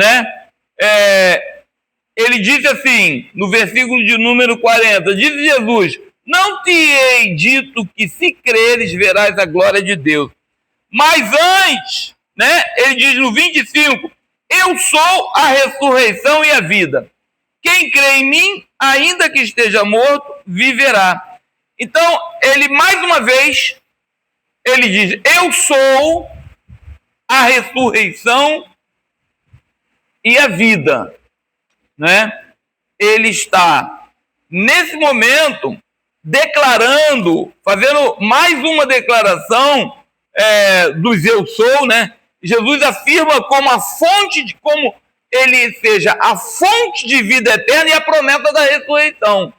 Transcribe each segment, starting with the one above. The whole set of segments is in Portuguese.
né? Ele disse assim, no versículo de número 40, disse Jesus: não te hei dito que se creres verás a glória de Deus. Mas antes, né, ele diz no 25, eu sou a ressurreição e a vida. Quem crê em mim, ainda que esteja morto, viverá. Então, ele mais uma vez, ele diz, eu sou a ressurreição e a vida, né? Ele está, nesse momento, declarando, fazendo mais uma declaração dos eu sou, né? Jesus afirma como a fonte, como ele seja a fonte de vida eterna e a promessa da ressurreição,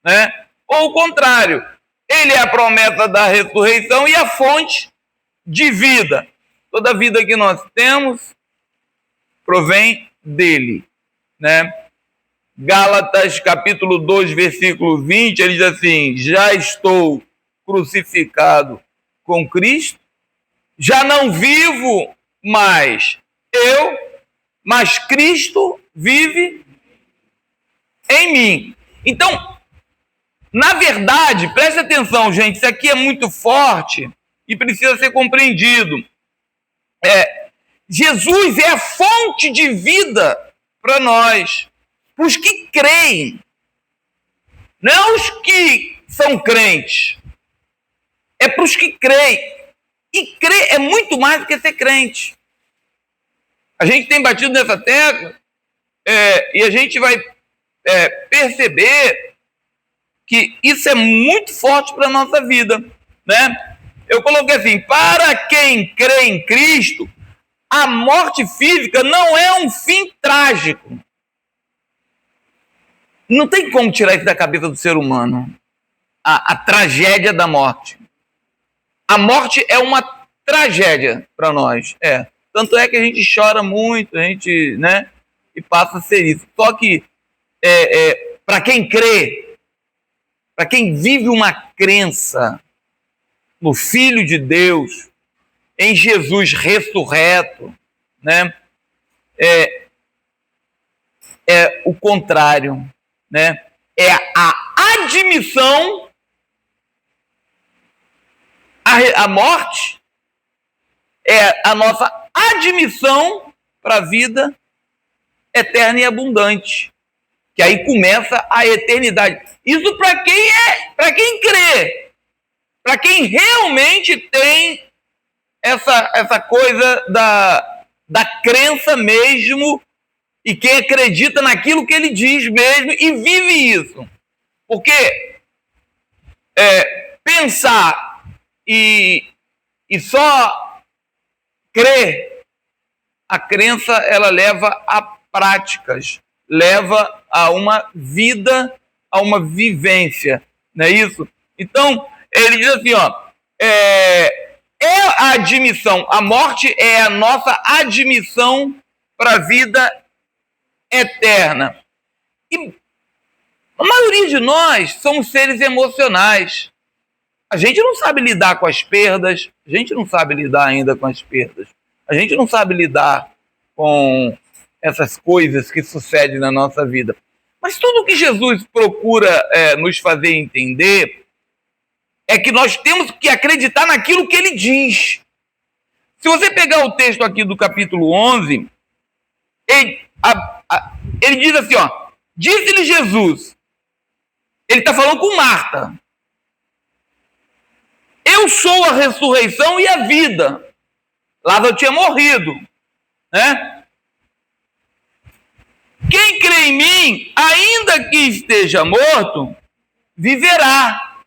né? Ou o contrário, ele é a promessa da ressurreição e a fonte de vida. Toda a vida que nós temos provém dele, né? Gálatas capítulo 2, versículo 20, ele diz assim: já estou crucificado com Cristo, já não vivo mais eu, mas Cristo vive em mim. Então, na verdade, preste atenção, gente, isso aqui é muito forte e precisa ser compreendido. Jesus é a fonte de vida para nós, para os que creem, não os que são crentes, é para os que creem. E crer é muito mais do que ser crente. A gente tem batido nessa tecla e a gente vai perceber que isso é muito forte para a nossa vida, né? Eu coloquei assim, para quem crê em Cristo, a morte física não é um fim trágico. Não tem como tirar isso da cabeça do ser humano, a tragédia da morte. A morte é uma tragédia para nós, Tanto é que a gente chora muito, a gente, né, e passa a ser isso. Só que, para quem crê, para quem vive uma crença no Filho de Deus, em Jesus ressurreto, né, é o contrário, né? É a admissão. A morte é a nossa admissão para a vida eterna e abundante, que aí começa a eternidade. Isso para quem crê, para quem realmente tem essa coisa da crença mesmo, e quem acredita naquilo que ele diz mesmo e vive isso. Porque pensar e só crer, a crença ela leva a práticas, leva a uma vida, a uma vivência, não é isso? Então, ele diz assim, é a admissão, a morte é a nossa admissão para a vida eterna. E a maioria de nós somos seres emocionais. A gente não sabe lidar com as perdas, a gente não sabe lidar ainda com as perdas, a gente não sabe lidar com essas coisas que sucedem na nossa vida. Mas tudo que Jesus procura nos fazer entender é que nós temos que acreditar naquilo que ele diz. Se você pegar o texto aqui do capítulo 11, ele diz assim, disse-lhe Jesus, ele está falando com Marta, eu sou a ressurreição e a vida. Lázaro tinha morrido, né? Quem crê em mim, ainda que esteja morto, viverá.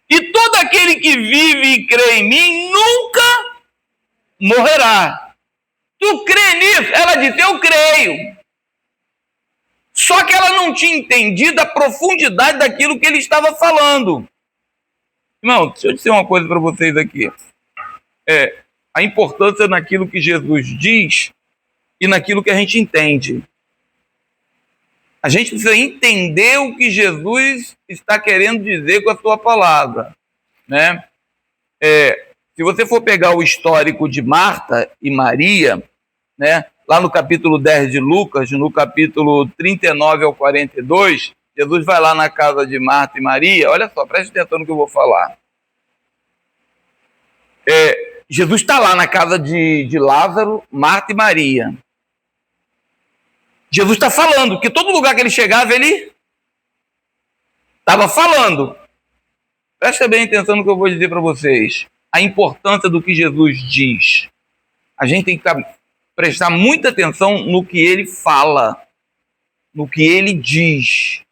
E todo aquele que vive e crê em mim nunca morrerá. Tu crê nisso? Ela disse, eu creio. Só que ela não tinha entendido a profundidade daquilo que ele estava falando. Irmão, deixa eu dizer uma coisa para vocês aqui. A importância naquilo que Jesus diz e naquilo que a gente entende. A gente precisa entender o que Jesus está querendo dizer com a sua palavra, né? Se você for pegar o histórico de Marta e Maria, né, lá no capítulo 10 de Lucas, no capítulo 39 ao 42, Jesus vai lá na casa de Marta e Maria. Olha só, preste atenção no que eu vou falar. Jesus está lá na casa de Lázaro, Marta e Maria. Jesus está falando, que todo lugar que ele chegava, ele estava falando. Presta bem atenção no que eu vou dizer para vocês. A importância do que Jesus diz. A gente tem que prestar muita atenção no que ele fala, no que ele diz.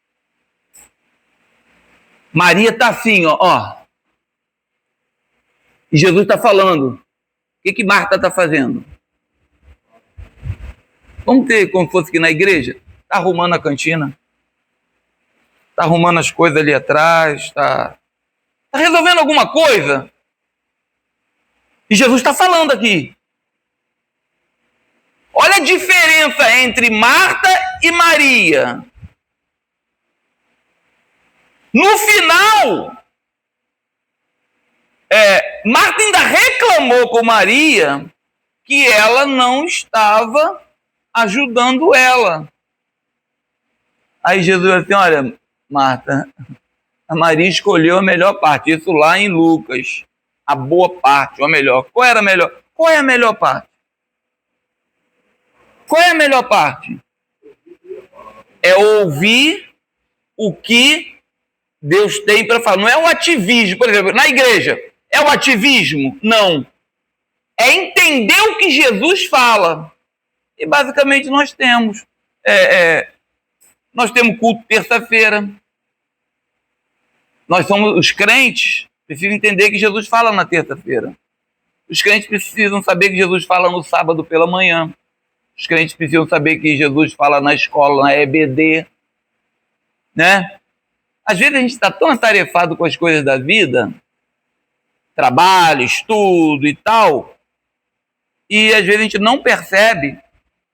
Maria está assim, ó. E Jesus está falando. O que Marta está fazendo? Vamos ter como fosse aqui na igreja? Está arrumando a cantina. Está arrumando as coisas ali atrás. Está resolvendo alguma coisa. E Jesus está falando aqui. Olha a diferença entre Marta e Maria. No final, Marta ainda reclamou com Maria que ela não estava ajudando ela. Aí Jesus disse assim, olha, Marta, a Maria escolheu a melhor parte. Isso lá em Lucas. A boa parte, ou a melhor. Qual era a melhor? Qual é a melhor parte? Qual é a melhor parte? É ouvir o que Deus tem para falar. Não é o ativismo, por exemplo, na igreja. É o ativismo? Não. É entender o que Jesus fala. E basicamente nós temos. Nós temos culto terça-feira. Nós somos os crentes, precisam entender que Jesus fala na terça-feira. Os crentes precisam saber que Jesus fala no sábado pela manhã. Os crentes precisam saber que Jesus fala na escola, na EBD. Né? Às vezes a gente está tão atarefado com as coisas da vida, trabalho, estudo e tal, e às vezes a gente não percebe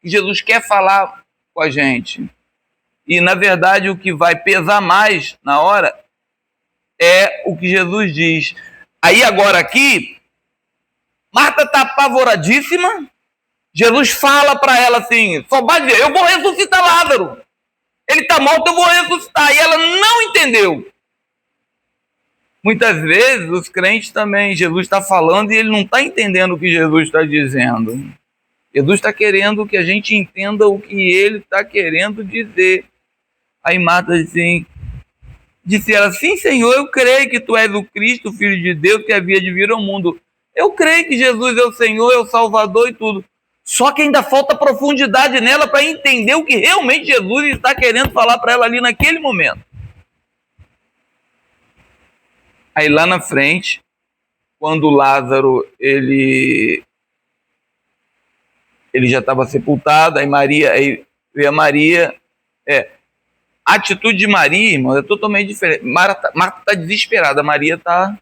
que Jesus quer falar com a gente. E, na verdade, o que vai pesar mais na hora é o que Jesus diz. Aí, agora aqui, Marta está apavoradíssima. Jesus fala para ela assim, só vai dizer, eu vou ressuscitar Lázaro. Ele está morto, eu vou ressuscitar. E ela não entendeu. Muitas vezes, os crentes também, Jesus está falando e ele não está entendendo o que Jesus está dizendo. Jesus está querendo que a gente entenda o que ele está querendo dizer. Aí Marta disse ela, sim, Senhor, eu creio que tu és o Cristo, o Filho de Deus, que havia de vir ao mundo. Eu creio que Jesus é o Senhor, é o Salvador e tudo. Só que ainda falta profundidade nela para entender o que realmente Jesus está querendo falar para ela ali naquele momento. Aí lá na frente, quando Lázaro ele já estava sepultado, aí veio a Maria. A atitude de Maria, irmão, é totalmente diferente. Marta está desesperada, Maria está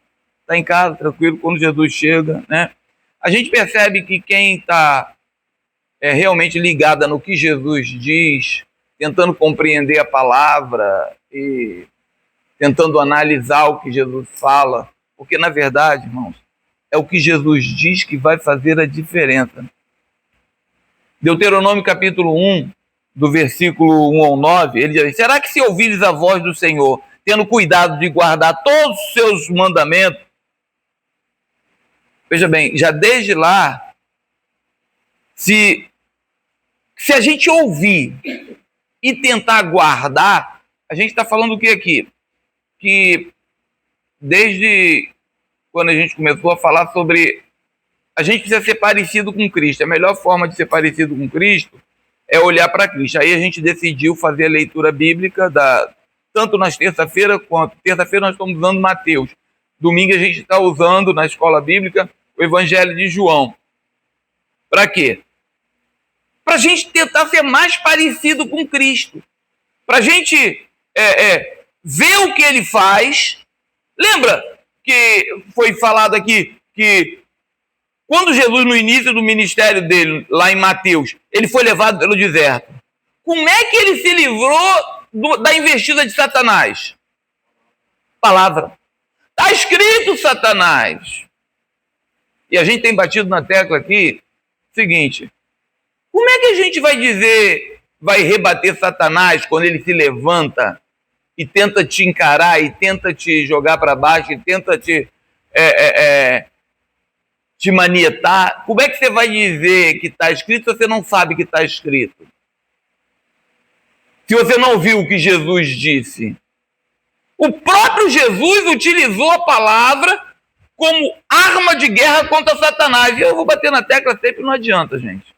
em casa, tranquilo, quando Jesus chega, né? A gente percebe que quem está realmente ligada no que Jesus diz, tentando compreender a palavra e tentando analisar o que Jesus fala, porque na verdade, irmãos, é o que Jesus diz que vai fazer a diferença. Deuteronômio capítulo 1, do versículo 1 ao 9, ele diz, será que se ouvires a voz do Senhor, tendo cuidado de guardar todos os seus mandamentos, veja bem, já desde lá, se a gente ouvir e tentar guardar, a gente está falando o que aqui? Que desde quando a gente começou a falar sobre a gente precisa ser parecido com Cristo, a melhor forma de ser parecido com Cristo é olhar para Cristo. Aí a gente decidiu fazer a leitura bíblica, tanto nas terça-feira quanto... Terça-feira nós estamos usando Mateus. Domingo a gente está usando, na escola bíblica, o Evangelho de João. Para quê? Para a gente tentar ser mais parecido com Cristo. Para a gente ver o que ele faz. Lembra que foi falado aqui que quando Jesus, no início do ministério dele, lá em Mateus, ele foi levado pelo deserto, como é que ele se livrou da investida de Satanás? Palavra. Está escrito Satanás. E a gente tem batido na tecla aqui, seguinte, Como é que a gente vai dizer, vai rebater Satanás quando ele se levanta e tenta te encarar, e tenta te jogar para baixo, e tenta te manietar? Como é que você vai dizer que está escrito se você não sabe que está escrito? Se você não viu o que Jesus disse? O próprio Jesus utilizou a palavra como arma de guerra contra Satanás. E eu vou bater na tecla sempre, não adianta, gente.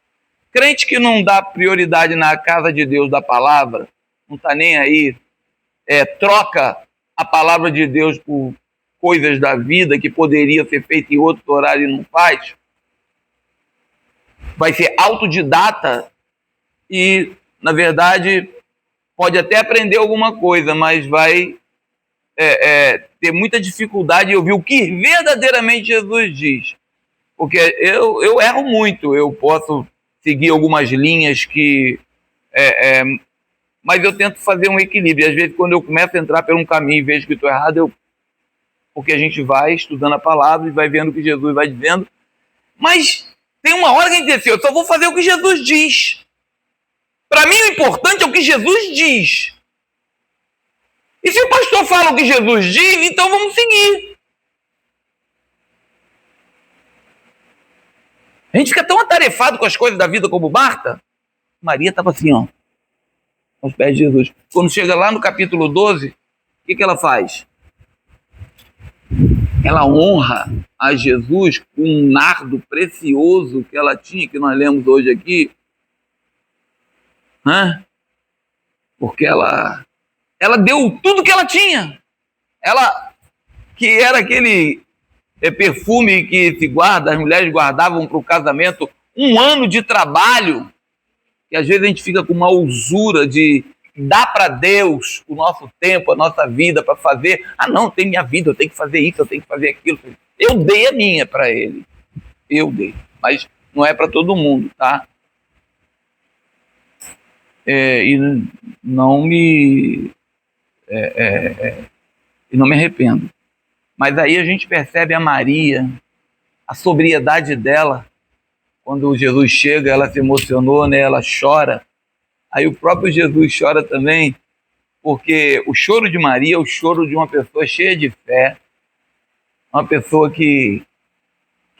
Crente que não dá prioridade na casa de Deus da palavra, não está nem aí, troca a palavra de Deus por coisas da vida que poderia ser feito em outro horário e não faz, vai ser autodidata e, na verdade, pode até aprender alguma coisa, mas vai ter muita dificuldade em ouvir o que verdadeiramente Jesus diz. Porque eu erro muito, eu posso seguir algumas linhas que... mas eu tento fazer um equilíbrio. E às vezes, quando eu começo a entrar por um caminho e vejo que estou errado, porque a gente vai estudando a palavra e vai vendo o que Jesus vai dizendo. Mas tem uma hora que a gente diz assim, eu só vou fazer o que Jesus diz. Para mim, o importante é o que Jesus diz. E se o pastor fala o que Jesus diz, então vamos seguir. A gente fica tão atarefado com as coisas da vida como Marta. Maria estava assim, ó, aos pés de Jesus. Quando chega lá no capítulo 12, o que ela faz? Ela honra a Jesus com um nardo precioso que ela tinha, que nós lemos hoje aqui. Porque ela deu tudo que ela tinha. Ela, que era aquele perfume que se guarda, as mulheres guardavam para o casamento, 1 ano de trabalho, que às vezes a gente fica com uma usura de dar para Deus o nosso tempo, a nossa vida para fazer. Não, tem minha vida, eu tenho que fazer isso, eu tenho que fazer aquilo. Eu dei a minha para ele. Eu dei. Mas não é para todo mundo, tá? E não me arrependo. Mas aí a gente percebe a Maria, a sobriedade dela. Quando Jesus chega, ela se emocionou, né? Ela chora. Aí o próprio Jesus chora também, porque o choro de Maria é o choro de uma pessoa cheia de fé, uma pessoa que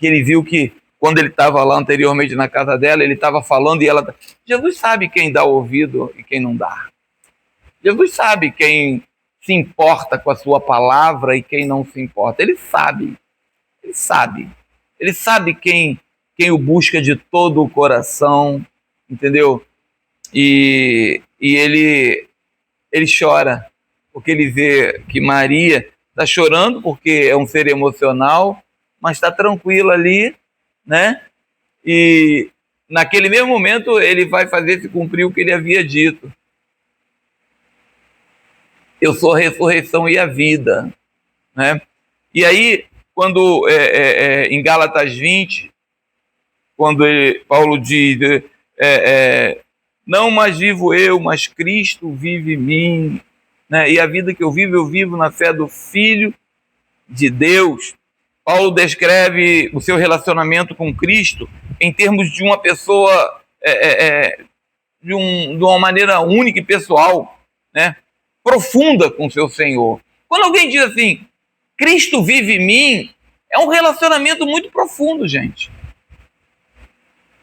ele viu que quando ele estava lá anteriormente na casa dela, ele estava falando e ela... Jesus sabe quem dá ouvido e quem não dá. Jesus sabe quem se importa com a sua palavra e quem não se importa. Ele sabe. Ele sabe. Ele sabe quem o busca de todo o coração, entendeu? E ele chora, porque ele vê que Maria está chorando, porque é um ser emocional, mas está tranquila ali, né? E naquele mesmo momento ele vai fazer se cumprir o que ele havia dito. Eu sou a ressurreição e a vida, né? E aí, quando em Gálatas 20, quando Paulo diz... não mais vivo eu, mas Cristo vive em mim, né? E a vida que eu vivo na fé do Filho de Deus. Paulo descreve o seu relacionamento com Cristo em termos de uma pessoa, de uma maneira única e pessoal, né? Profunda com o seu Senhor. Quando alguém diz assim, Cristo vive em mim, é um relacionamento muito profundo, gente.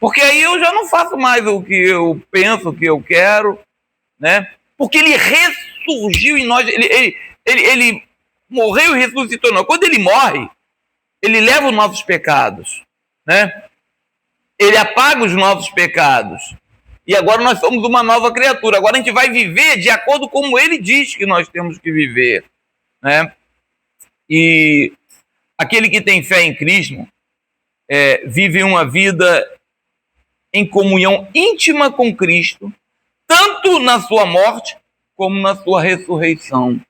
Porque aí eu já não faço mais o que eu penso, o que eu quero, né? Porque ele ressurgiu em nós, ele morreu e ressuscitou em nós. Quando ele morre, ele leva os nossos pecados, né? Ele apaga os nossos pecados. E agora nós somos uma nova criatura. Agora a gente vai viver de acordo com como ele diz que nós temos que viver, né? E aquele que tem fé em Cristo vive uma vida em comunhão íntima com Cristo, tanto na sua morte como na sua ressurreição.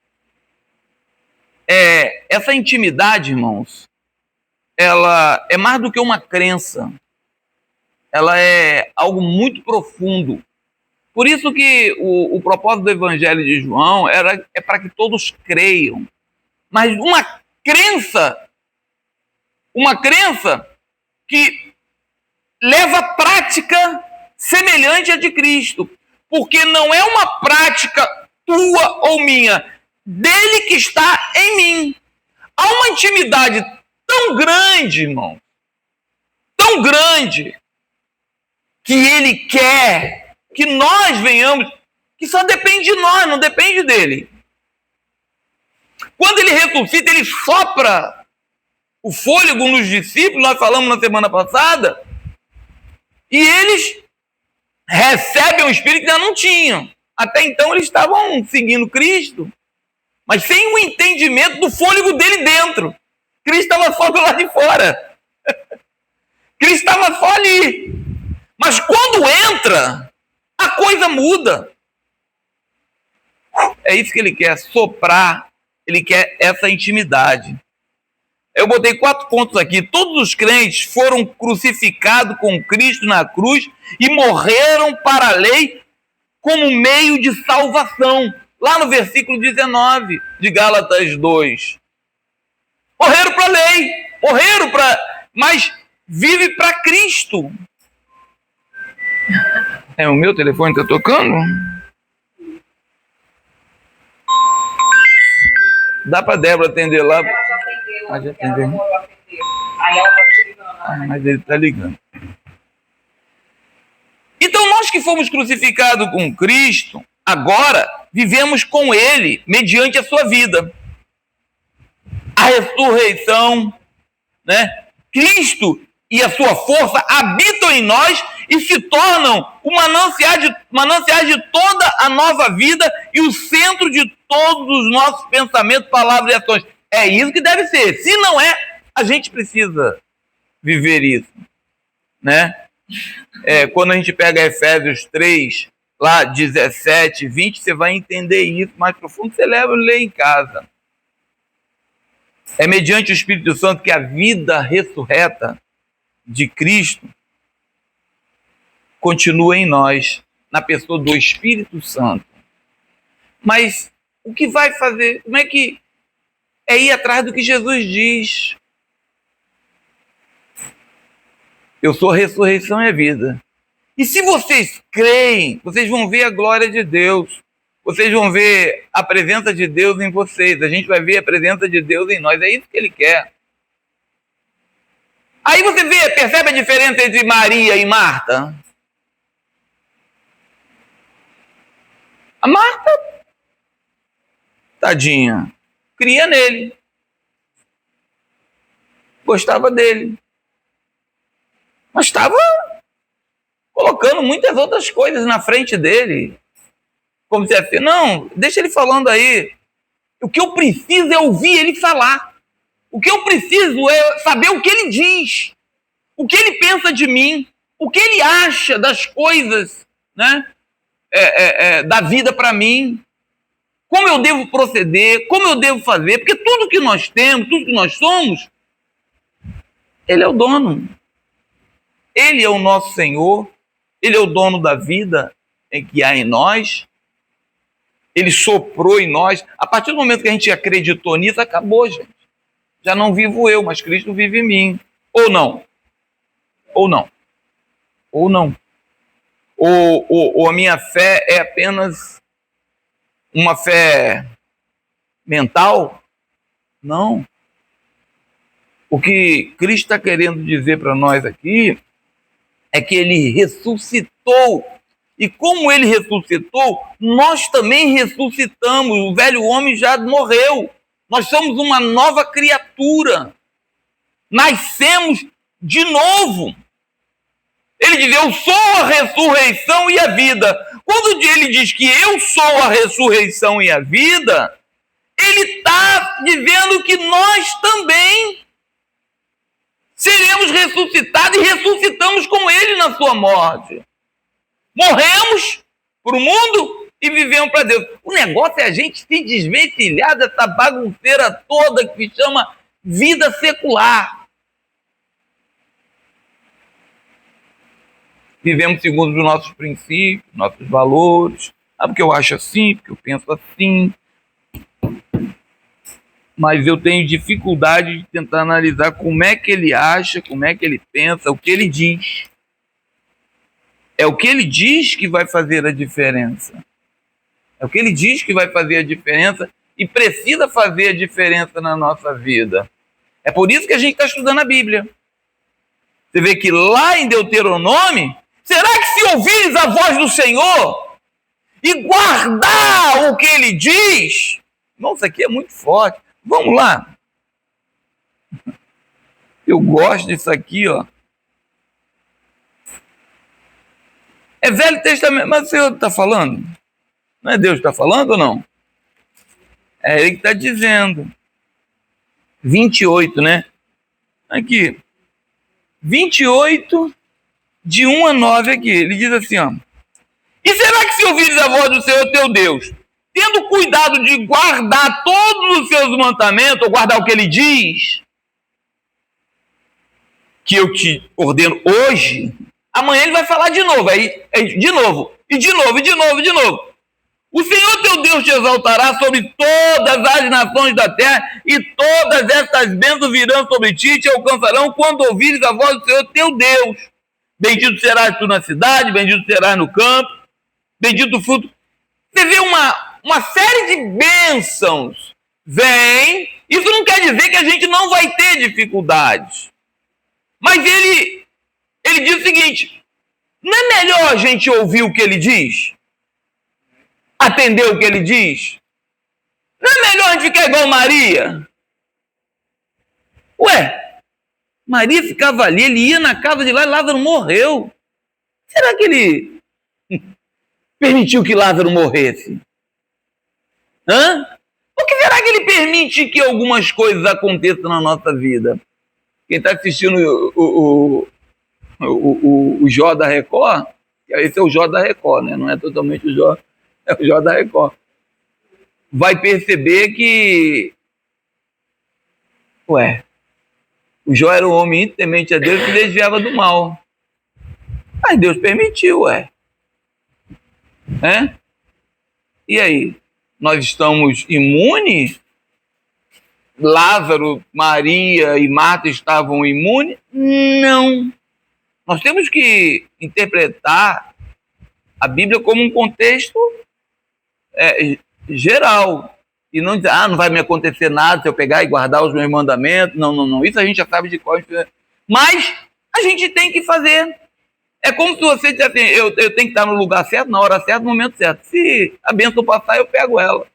Essa intimidade, irmãos, ela é mais do que uma crença. Ela é algo muito profundo. Por isso que o propósito do Evangelho de João é para que todos creiam. Mas uma crença que leva à prática semelhante à de Cristo, porque não é uma prática tua ou minha, dele que está em mim. Há uma intimidade tão grande, irmão, tão grande, que ele quer que nós venhamos, que só depende de nós, não depende dele. Quando ele ressuscita, ele sopra o fôlego nos discípulos, nós falamos na semana passada, e eles recebem o Espírito que ainda não tinham. Até então eles estavam seguindo Cristo, mas sem o entendimento do fôlego dele dentro. Cristo estava só do lado de fora. Cristo estava só ali. Mas quando entra, a coisa muda. É isso que ele quer, soprar. Ele quer essa intimidade. Eu botei 4 pontos aqui. Todos os crentes foram crucificados com Cristo na cruz e morreram para a lei como meio de salvação. Lá no versículo 19 de Gálatas 2. Morreram para a lei. Morreram para... Mas vive para Cristo. O meu telefone está tocando? Dá para Débora atender lá? Ela já atendeu. Já atendeu. Ela demorou a atender. Aí ela está te ligando. Mas ele está ligando. Então nós que fomos crucificados com Cristo, agora vivemos com Ele, mediante a sua vida. A ressurreição, né? Cristo e a sua força habitam em nós e se tornam o manancial de toda a nova vida e o centro de todos os nossos pensamentos, palavras e ações. É isso que deve ser. Se não é, a gente precisa viver isso, né? Quando a gente pega Efésios 3, lá 17, 20, você vai entender isso mais profundo, você leva e lê em casa. É mediante o Espírito Santo que a vida ressurreta de Cristo continua em nós, na pessoa do Espírito Santo. Mas o que vai fazer? Como é que é ir atrás do que Jesus diz? Eu sou a ressurreição e a vida. E se vocês creem, vocês vão ver a glória de Deus. Vocês vão ver a presença de Deus em vocês. A gente vai ver a presença de Deus em nós. É isso que ele quer. Aí você percebe a diferença entre Maria e Marta? A Marta, tadinha, cria nele. Gostava dele. Mas estava colocando muitas outras coisas na frente dele. Como se assim, não, deixa ele falando aí. O que eu preciso é ouvir ele falar. O que eu preciso é saber o que ele diz. O que ele pensa de mim. O que ele acha das coisas, né? Da vida para mim. Como eu devo proceder. Como eu devo fazer. Porque tudo que nós temos, tudo que nós somos, ele é o dono. Ele é o nosso Senhor. Ele é o dono da vida que há em nós. Ele soprou em nós. A partir do momento que a gente acreditou nisso, acabou, gente. Já não vivo eu, mas Cristo vive em mim. Ou não? Ou não? Ou não? Ou a minha fé é apenas uma fé mental? Não. O que Cristo está querendo dizer para nós aqui é que ele ressuscitou. E como ele ressuscitou, nós também ressuscitamos. O velho homem já morreu. Nós somos uma nova criatura. Nascemos de novo. Ele diz, eu sou a ressurreição e a vida. Quando ele diz que eu sou a ressurreição e a vida, ele está dizendo que nós também seremos ressuscitados e ressuscitamos com ele na sua morte. Morremos para o mundo e vivemos para Deus. O negócio é a gente se desvencilhar dessa bagunceira toda que se chama vida secular. Vivemos segundo os nossos princípios, nossos valores. Porque eu acho assim, porque eu penso assim. Mas eu tenho dificuldade de tentar analisar como é que ele acha, como é que ele pensa, o que ele diz. É o que ele diz que vai fazer a diferença. É o que ele diz que vai fazer a diferença e precisa fazer a diferença na nossa vida. É por isso que a gente está estudando a Bíblia. Você vê que lá em Deuteronômio, será que se ouvires a voz do Senhor e guardar o que ele diz? Nossa, isso aqui é muito forte. Vamos lá. Eu gosto disso aqui, ó. É Velho Testamento, mas o Senhor está falando? Não é Deus que está falando ou não? É ele que está dizendo. 28, né? Aqui. 28, de 1 a 9 aqui. Ele diz assim, ó. E será que se ouvires a voz do Senhor teu Deus, tendo cuidado de guardar todos os seus mandamentos, ou guardar o que ele diz, que eu te ordeno hoje, amanhã ele vai falar de novo, de novo, e de novo, e de novo, e de novo. O Senhor teu Deus te exaltará sobre todas as nações da terra, e todas estas bênçãos virão sobre ti e te alcançarão quando ouvires a voz do Senhor teu Deus. Bendito serás tu na cidade, bendito serás no campo, bendito o fruto. Você vê uma série de bênçãos. Vem, isso não quer dizer que a gente não vai ter dificuldades. Mas ele diz o seguinte, não é melhor a gente ouvir o que ele diz? Atender o que ele diz? Não é melhor a gente ficar igual Maria? Ué, Maria ficava ali, ele ia na casa de lá e Lázaro morreu. Será que ele permitiu que Lázaro morresse? Por que será que ele permite que algumas coisas aconteçam na nossa vida? Quem está assistindo o Jó da Record, esse é o Jó da Record, né? Não é totalmente o Jó, é o Jó da Record. Vai perceber que, o Jó era um homem muito temente a Deus que desviava do mal. Mas Deus permitiu, E aí? Nós estamos imunes? Lázaro, Maria e Marta estavam imunes? Não. Nós temos que interpretar a Bíblia como um contexto geral. E não dizer, não vai me acontecer nada se eu pegar e guardar os meus mandamentos. Não. Isso a gente já sabe de qual. Mas a gente tem que fazer. É como se você dissesse assim, eu tenho que estar no lugar certo, na hora certa, no momento certo. Se a bênção passar, eu pego ela.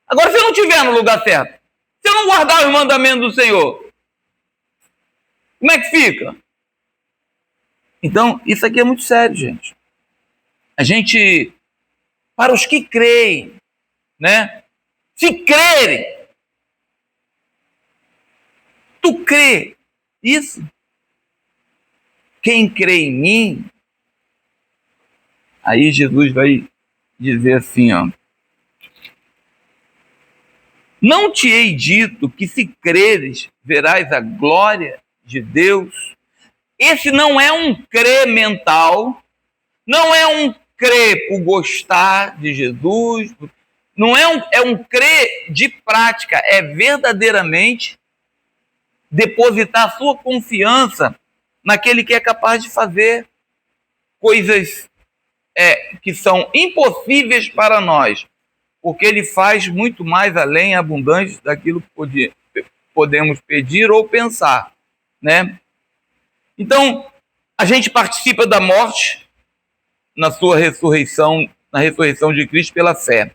Agora, se eu não estiver no lugar certo, se eu não guardar os mandamentos do Senhor, como é que fica? Então, isso aqui é muito sério, gente. A gente, para os que creem, né? Se crerem, tu crê isso? Quem crê em mim, aí Jesus vai dizer assim, ó. Não te hei dito que se creres, verás a glória de Deus? Esse não é um crer mental, não é um crer por gostar de Jesus, não é um crer de prática, é verdadeiramente depositar a sua confiança naquele que é capaz de fazer coisas que são impossíveis para nós, porque ele faz muito mais além e abundante daquilo que podemos pedir ou pensar, né? Então, a gente participa da morte na sua ressurreição, na ressurreição de Cristo pela fé.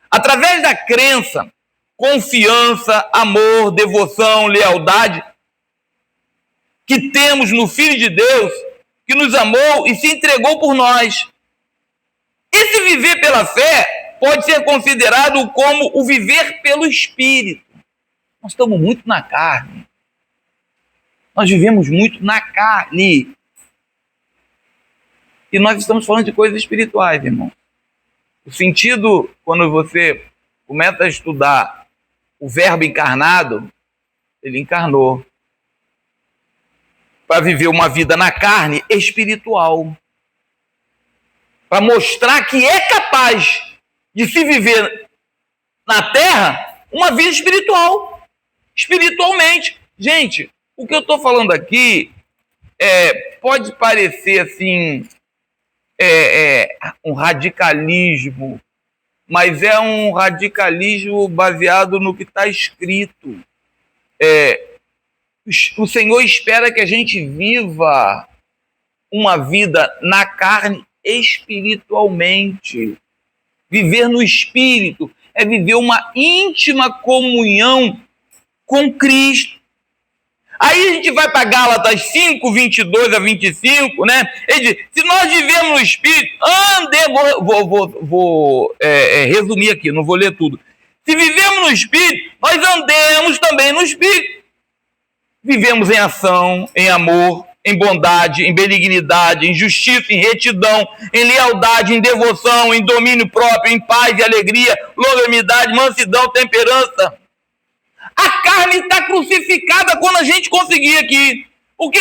Através da crença, confiança, amor, devoção, lealdade que temos no Filho de Deus, que nos amou e se entregou por nós. Esse viver pela fé pode ser considerado como o viver pelo Espírito. Nós estamos muito na carne. Nós vivemos muito na carne. E nós estamos falando de coisas espirituais, irmão. O sentido, quando você começa a estudar o Verbo encarnado, ele encarnou para viver uma vida na carne espiritual. Para mostrar que é capaz de se viver na terra uma vida espiritual. Espiritualmente. Gente, o que eu estou falando aqui pode parecer assim um radicalismo, mas é um radicalismo baseado no que está escrito. O Senhor espera que a gente viva uma vida na carne espiritualmente. Viver no Espírito é viver uma íntima comunhão com Cristo. Aí a gente vai para Gálatas 5, 22 a 25, né? Ele diz, se nós vivemos no Espírito, vou resumir aqui, não vou ler tudo. Se vivemos no Espírito, nós andemos também no Espírito. Vivemos em ação, em amor, em bondade, em benignidade, em justiça, em retidão, em lealdade, em devoção, em domínio próprio, em paz e alegria, longanimidade, mansidão, temperança. A carne está crucificada quando a gente conseguir aqui. Porque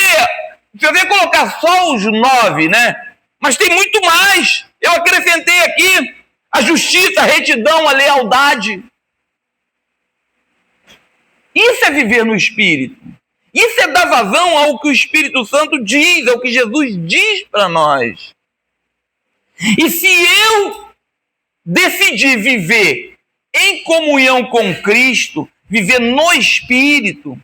você vai colocar só os 9, né? Mas tem muito mais. Eu acrescentei aqui a justiça, a retidão, a lealdade. Isso é viver no Espírito. Isso é dar vazão ao que o Espírito Santo diz, ao que Jesus diz para nós. E se eu decidir viver em comunhão com Cristo, viver no Espírito,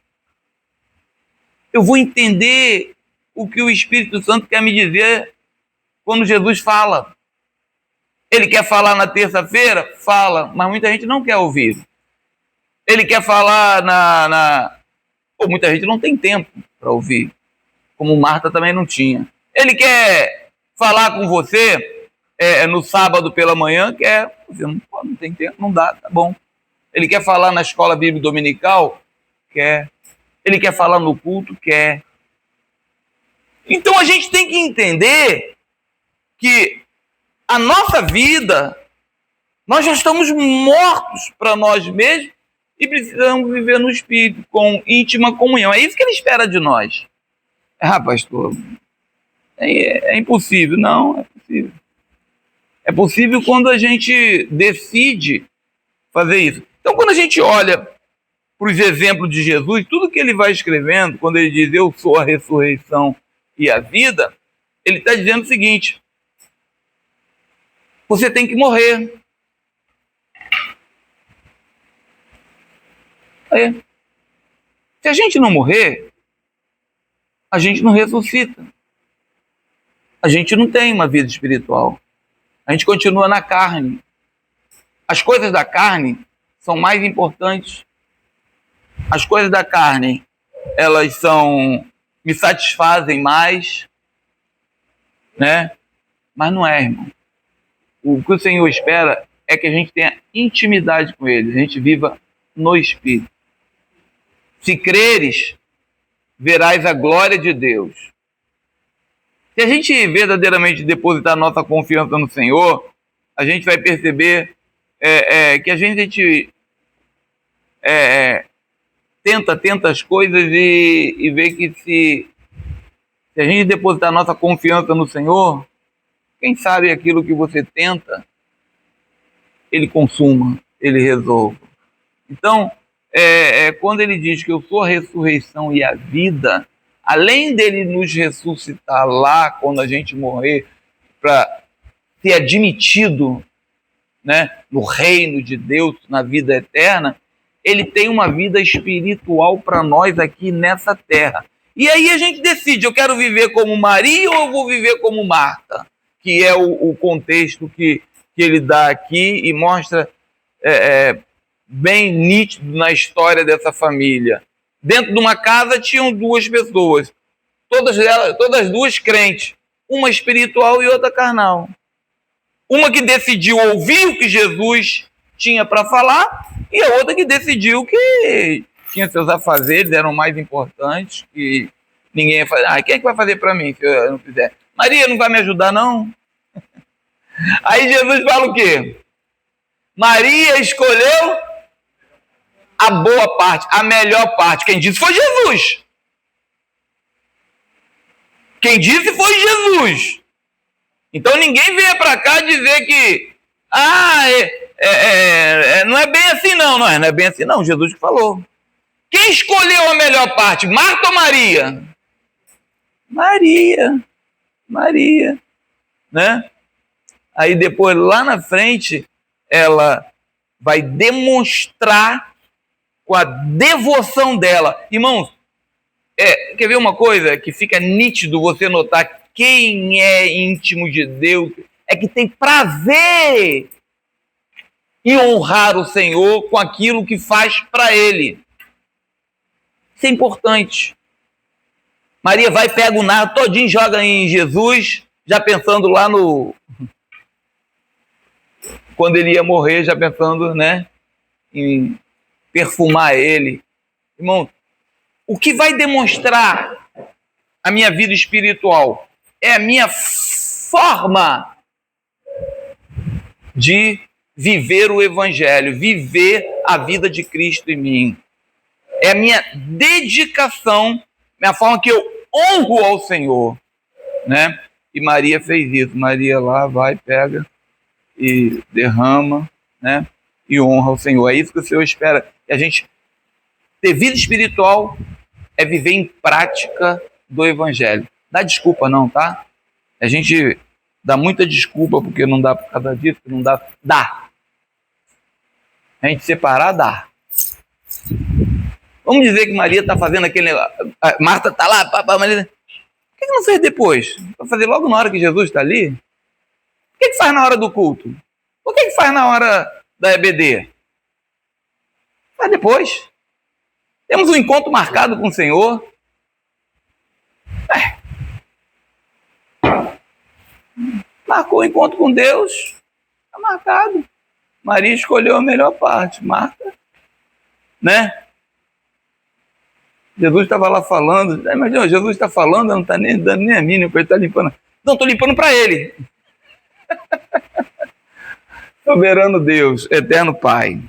eu vou entender o que o Espírito Santo quer me dizer quando Jesus fala. Ele quer falar na terça-feira? Fala, mas muita gente não quer ouvir. Ele quer falar Pô, muita gente não tem tempo para ouvir, como Marta também não tinha. Ele quer falar com você no sábado pela manhã, quer. Você não tem tempo, não dá, tá bom. Ele quer falar na escola bíblica dominical? Quer. Ele quer falar no culto? Quer. Então a gente tem que entender que a nossa vida, nós já estamos mortos para nós mesmos e precisamos viver no Espírito, com íntima comunhão. É isso que ele espera de nós. Pastor, é impossível. Não, é possível. É possível quando a gente decide fazer isso. Então, quando a gente olha para os exemplos de Jesus, tudo que ele vai escrevendo, quando ele diz, eu sou a ressurreição e a vida, ele está dizendo o seguinte, você tem que morrer. Se a gente não morrer, a gente não ressuscita. A gente não tem uma vida espiritual. A gente continua na carne. As coisas da carne são mais importantes. As coisas da carne, elas me satisfazem mais, né? Mas não é, irmão. O que o Senhor espera é que a gente tenha intimidade com Ele, a gente viva no Espírito. Se creres, verás a glória de Deus. Se a gente verdadeiramente depositar nossa confiança no Senhor, a gente vai perceber que a gente tenta as coisas e vê que se a gente depositar nossa confiança no Senhor, quem sabe aquilo que você tenta, Ele consuma, Ele resolva. Então, quando ele diz que eu sou a ressurreição e a vida, além dele nos ressuscitar lá, quando a gente morrer, para ser admitido, né, no reino de Deus, na vida eterna, ele tem uma vida espiritual para nós aqui nessa terra. E aí a gente decide, eu quero viver como Maria ou eu vou viver como Marta? Que é o contexto que ele dá aqui e mostra bem nítido na história dessa família. Dentro de uma casa tinham duas pessoas, todas duas crentes, uma espiritual e outra carnal. Uma que decidiu ouvir o que Jesus tinha para falar e a outra que decidiu que tinha seus afazeres, eram mais importantes, que ninguém ia fazer. Quem é que vai fazer para mim se eu não fizer? Maria não vai me ajudar, não? Aí Jesus fala o quê? Maria escolheu a boa parte, a melhor parte. Quem disse foi Jesus. Quem disse foi Jesus. Então ninguém venha para cá dizer que não é bem assim não é bem assim não, Jesus que falou. Quem escolheu a melhor parte, Marta ou Maria? Maria, né? Aí depois, lá na frente, ela vai demonstrar com a devoção dela. Irmãos, quer ver uma coisa que fica nítido você notar quem é íntimo de Deus? É que tem prazer em honrar o Senhor com aquilo que faz para Ele. Isso é importante. Maria vai, pega o nardo todinho, joga em Jesus, já pensando lá no... Quando ele ia morrer, já pensando, né, em perfumar ele. Irmão, o que vai demonstrar a minha vida espiritual é a minha forma de viver o Evangelho, viver a vida de Cristo em mim. É a minha dedicação, a forma que eu honro ao Senhor, né? E Maria fez isso. Maria lá vai, pega e derrama, né? E honra ao Senhor. É isso que o Senhor espera. E a gente ter vida espiritual é viver em prática do Evangelho. Dá desculpa não, tá? A gente dá muita desculpa porque não dá por causa disso, não dá. Dá. A gente separar, dá. Vamos dizer que Maria está fazendo aquele... Marta está lá, Maria... Por que não fez depois? Vai fazer logo na hora que Jesus está ali? Por que faz na hora do culto? Por que faz na hora da EBD? Faz depois. Temos um encontro marcado com o Senhor. Marcou o encontro com Deus. Está marcado. Maria escolheu a melhor parte. Marta, né? Jesus estava lá falando. Imagina, Jesus está falando, não está nem dando nem a mínima, ele está limpando. Não, estou limpando para ele. Soberano Deus, eterno Pai.